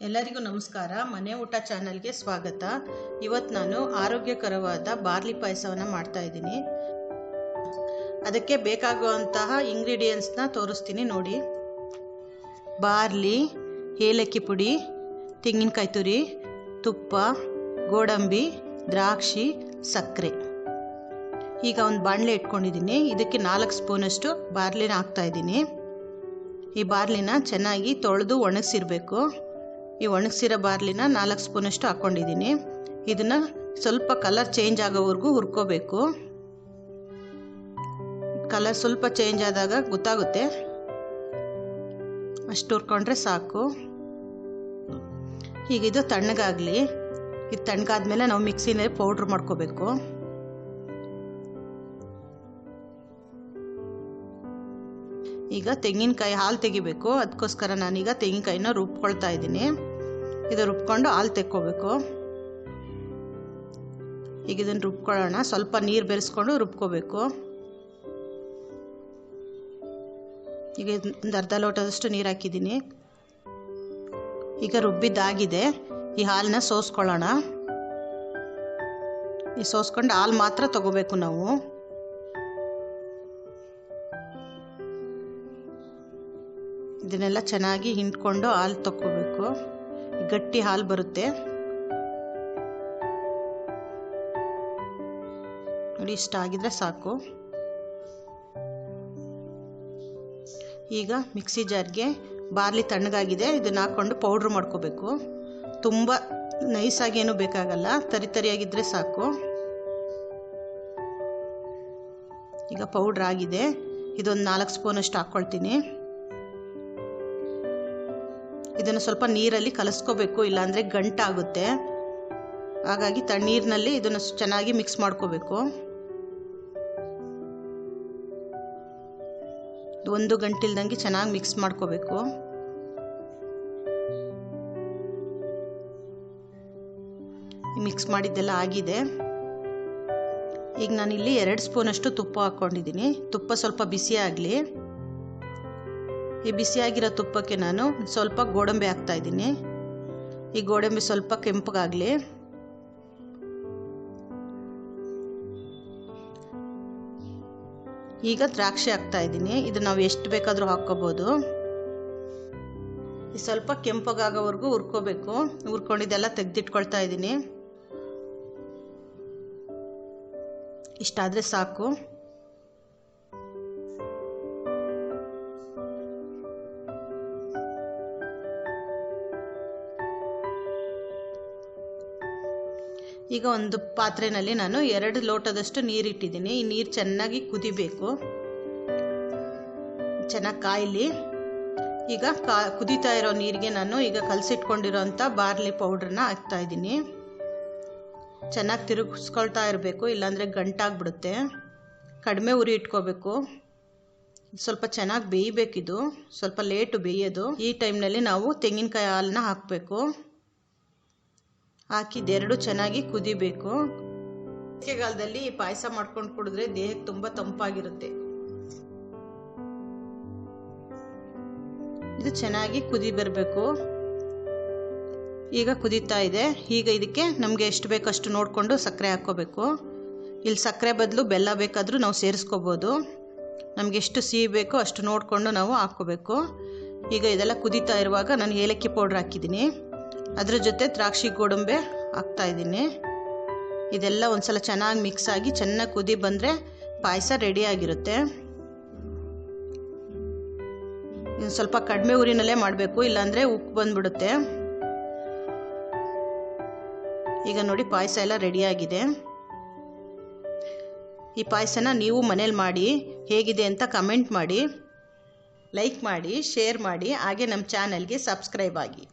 ಎಲ್ಲರಿಗೂ ನಮಸ್ಕಾರ. ಮನೆ ಊಟ ಚಾನಲ್ಗೆ ಸ್ವಾಗತ. ಇವತ್ತು ನಾನು ಆರೋಗ್ಯಕರವಾದ ಬಾರ್ಲಿ ಪಾಯಸವನ್ನು ಮಾಡ್ತಾ ಇದ್ದೀನಿ. ಅದಕ್ಕೆ ಬೇಕಾಗುವಂತಹ ಇಂಗ್ರೀಡಿಯೆಂಟ್ಸ್ನ ತೋರಿಸ್ತೀನಿ ನೋಡಿ. ಬಾರ್ಲಿ, ಏಲಕ್ಕಿ ಪುಡಿ, ತೆಂಗಿನಕಾಯಿ ತುರಿ, ತುಪ್ಪ, ಗೋಡಂಬಿ, ದ್ರಾಕ್ಷಿ, ಸಕ್ಕರೆ. ಈಗ ಒಂದು ಬಾಣಲೆ ಇಟ್ಕೊಂಡಿದ್ದೀನಿ. ಇದಕ್ಕೆ 4 ಸ್ಪೂನಷ್ಟು ಬಾರ್ಲಿನ ಹಾಕ್ತಾಯಿದ್ದೀನಿ. ಈ ಬಾರ್ಲಿನ ಚೆನ್ನಾಗಿ ತೊಳೆದು ಒಣಗಿಸಿರಬೇಕು. ಈ ಒಣಗಿಸಿರೋ ಬಾರ್ಲಿನ 4 ಸ್ಪೂನಷ್ಟು ಹಾಕ್ಕೊಂಡಿದ್ದೀನಿ. ಇದನ್ನು ಸ್ವಲ್ಪ ಕಲರ್ ಚೇಂಜ್ ಆಗೋವರೆಗೂ ಹುರ್ಕೋಬೇಕು. ಕಲರ್ ಸ್ವಲ್ಪ ಚೇಂಜ್ ಆದಾಗ ಗೊತ್ತಾಗುತ್ತೆ, ಅಷ್ಟು ಹುರ್ಕೊಂಡ್ರೆ ಸಾಕು. ಈಗ ಇದು ತಣ್ಣಗಾಗಲಿ. ಇದು ತಣ್ಣಗಾದ್ಮೇಲೆ ನಾವು ಮಿಕ್ಸಿನಲ್ಲಿ ಪೌಡ್ರ್ ಮಾಡ್ಕೋಬೇಕು. ಈಗ ತೆಂಗಿನಕಾಯಿ ಹಾಲು ತೆಗಿಬೇಕು. ಅದಕ್ಕೋಸ್ಕರ ನಾನೀಗ ತೆಂಗಿನಕಾಯಿನ ರುಬ್ಕೊಳ್ತಾ ಇದ್ದೀನಿ. ಇದು ರುಬ್ಕೊಂಡು ಹಾಲು ತೆಕ್ಕೋಬೇಕು. ಈಗ ಇದನ್ನು ರುಬ್ಕೊಳ್ಳೋಣ. ಸ್ವಲ್ಪ ನೀರು ಬೆರೆಸ್ಕೊಂಡು ರುಬ್ಕೋಬೇಕು. ಈಗ ಒಂದು ಅರ್ಧ ಲೋಟದಷ್ಟು ನೀರು ಹಾಕಿದ್ದೀನಿ. ಈಗ ರುಬ್ಬಿದ್ದಾಗಿದೆ. ಈ ಹಾಲನ್ನ ಸೋಸ್ಕೊಳ್ಳೋಣ. ಈ ಸೋಸ್ಕೊಂಡು ಹಾಲು ಮಾತ್ರ ತಗೋಬೇಕು ನಾವು. ಇದನ್ನೆಲ್ಲ ಚೆನ್ನಾಗಿ ಹಿಂಡ್ಕೊಂಡು ಹಾಲು ತಗೋಬೇಕು. ಗಟ್ಟಿ ಹಾಲು ಬರುತ್ತೆ ನೋಡಿ. ಇಷ್ಟ ಆಗಿದ್ರೆ ಸಾಕು. ಈಗ ಮಿಕ್ಸಿ ಜಾರ್ಗೆ ಬಾರ್ಲಿ ತಣ್ಣಗಾಗಿದೆ. ಇದನ್ನ ಹಾಕ್ಕೊಂಡು ಪೌಡ್ರ್ ಮಾಡ್ಕೋಬೇಕು. ತುಂಬ ನೈಸಾಗಿ ಏನೂ ಬೇಕಾಗಲ್ಲ, ತರಿಯಾಗಿದ್ದರೆ ಸಾಕು. ಈಗ ಪೌಡ್ರ್ ಆಗಿದೆ. ಇದೊಂದು 4 ಸ್ಪೂನಷ್ಟು ಹಾಕ್ಕೊಳ್ತೀನಿ. ಇದನ್ನು ಸ್ವಲ್ಪ ನೀರಲ್ಲಿ ಕಲಿಸ್ಕೋಬೇಕು, ಇಲ್ಲಾಂದರೆ ಗಂಟಾಗುತ್ತೆ. ಹಾಗಾಗಿ ತಣ್ಣೀರಿನಲ್ಲಿ ಇದನ್ನು ಚೆನ್ನಾಗಿ ಮಿಕ್ಸ್ ಮಾಡ್ಕೋಬೇಕು. 1 ಗಂಟಿಲ್ದಂಗೆ ಚೆನ್ನಾಗಿ ಮಿಕ್ಸ್ ಮಾಡ್ಕೋಬೇಕು. ಮಿಕ್ಸ್ ಮಾಡಿದ್ದೆಲ್ಲ ಆಗಿದೆ. ಈಗ ನಾನಿಲ್ಲಿ 2 ಸ್ಪೂನಷ್ಟು ತುಪ್ಪ ಹಾಕ್ಕೊಂಡಿದ್ದೀನಿ. ತುಪ್ಪ ಸ್ವಲ್ಪ ಬಿಸಿ ಆಗಲಿ. ಈ ಬಿಸಿಯಾಗಿರೋ ತುಪ್ಪಕ್ಕೆ ನಾನು ಸ್ವಲ್ಪ ಗೋಡಂಬಿ ಹಾಕ್ತಾ ಇದ್ದೀನಿ. ಈ ಗೋಡಂಬಿ ಸ್ವಲ್ಪ ಕೆಂಪಗಾಗಲಿ. ಈಗ ದ್ರಾಕ್ಷಿ ಹಾಕ್ತಾ ಇದ್ದೀನಿ. ಇದು ನಾವು ಎಷ್ಟು ಬೇಕಾದರೂ ಹಾಕ್ಕೋಬೋದು. ಈ ಸ್ವಲ್ಪ ಕೆಂಪಗಾಗೋವರೆಗೂ ಹುರ್ಕೋಬೇಕು. ಹುರ್ಕೊಂಡಿದ್ದೆಲ್ಲ ತೆಗೆದಿಟ್ಕೊಳ್ತಾ ಇದ್ದೀನಿ. ಇಷ್ಟಾದರೆ ಸಾಕು. ಈಗ ಒಂದು ಪಾತ್ರೆಯಲ್ಲಿ ನಾನು 2 ಲೋಟದಷ್ಟು ನೀರಿಟ್ಟಿದ್ದೀನಿ. ಈ ನೀರು ಚೆನ್ನಾಗಿ ಕುದಿಬೇಕು, ಚೆನ್ನಾಗಿ ಕಾಯಲಿ. ಈಗ ಕುದೀತಾ ಇರೋ ನೀರಿಗೆ ನಾನು ಈಗ ಕಲಸಿಟ್ಕೊಂಡಿರೋಂಥ ಬಾರ್ಲಿ ಪೌಡ್ರನ್ನ ಹಾಕ್ತಾ ಇದ್ದೀನಿ. ಚೆನ್ನಾಗಿ ತಿರುಗಿಸ್ಕೊಳ್ತಾ ಇರಬೇಕು, ಇಲ್ಲಾಂದರೆ ಗಂಟಾಗ್ಬಿಡುತ್ತೆ. ಕಡಿಮೆ ಉರಿ ಇಟ್ಕೋಬೇಕು. ಸ್ವಲ್ಪ ಚೆನ್ನಾಗಿ ಬೇಯಬೇಕಿದು. ಸ್ವಲ್ಪ ಲೇಟು ಬೇಯೋದು. ಈ ಟೈಮ್ನಲ್ಲಿ ನಾವು ತೆಂಗಿನಕಾಯಿ ಹಾಲನ್ನ ಹಾಕಬೇಕು. ಹಾಕಿದ್ದೆರಡು ಚೆನ್ನಾಗಿ ಕುದಿಬೇಕು. ಬೇಸಿಗೆಗಾಲದಲ್ಲಿ ಈ ಪಾಯಸ ಮಾಡ್ಕೊಂಡು ಕುಡಿದ್ರೆ ದೇಹಕ್ಕೆ ತುಂಬ ತಂಪಾಗಿರುತ್ತೆ. ಇದು ಚೆನ್ನಾಗಿ ಕುದಿ ಬರಬೇಕು. ಈಗ ಕುದೀತಾ ಇದೆ. ಈಗ ಇದಕ್ಕೆ ನಮಗೆ ಎಷ್ಟು ಬೇಕಷ್ಟು ನೋಡಿಕೊಂಡು ಸಕ್ಕರೆ ಹಾಕ್ಕೋಬೇಕು. ಇಲ್ಲಿ ಸಕ್ಕರೆ ಬದಲು ಬೆಲ್ಲ ಬೇಕಾದರೂ ನಾವು ಸೇರಿಸ್ಕೋಬೋದು. ನಮಗೆ ಎಷ್ಟು ಸಿಹಿ ಬೇಕೋ ಅಷ್ಟು ನೋಡಿಕೊಂಡು ನಾವು ಹಾಕ್ಕೋಬೇಕು. ಈಗ ಇದೆಲ್ಲ ಕುದೀತಾ ಇರುವಾಗ ನಾನು ಏಲಕ್ಕಿ ಪೌಡ್ರ್ ಹಾಕಿದ್ದೀನಿ. ಅದರ ಜೊತೆ ದ್ರಾಕ್ಷಿ ಗೋಡಂಬಿ ಹಾಕ್ತಾ ಇದ್ದೀನಿ. ಇದೆಲ್ಲ ಒಂದ್ಸಲ ಚೆನ್ನಾಗಿ ಮಿಕ್ಸ್ ಆಗಿ ಚೆನ್ನಾಗಿ ಕುದಿ ಬಂದರೆ ಪಾಯಸ ರೆಡಿಯಾಗಿರುತ್ತೆ. ಇನ್ನು ಸ್ವಲ್ಪ ಕಡಿಮೆ ಉರಿನಲ್ಲೇ ಮಾಡಬೇಕು, ಇಲ್ಲಾಂದರೆ ಉಪ್ಪು ಬಂದ್ಬಿಡುತ್ತೆ. ಈಗ ನೋಡಿ ಪಾಯಸ ಎಲ್ಲ ರೆಡಿಯಾಗಿದೆ. ಈ ಪಾಯಸನ ನೀವು ಮನೇಲಿ ಮಾಡಿ ಹೇಗಿದೆ ಅಂತ ಕಮೆಂಟ್ ಮಾಡಿ, ಲೈಕ್ ಮಾಡಿ, ಶೇರ್ ಮಾಡಿ, ಹಾಗೆ ನಮ್ಮ ಚಾನಲ್ಗೆ ಸಬ್ಸ್ಕ್ರೈಬ್ ಆಗಿ.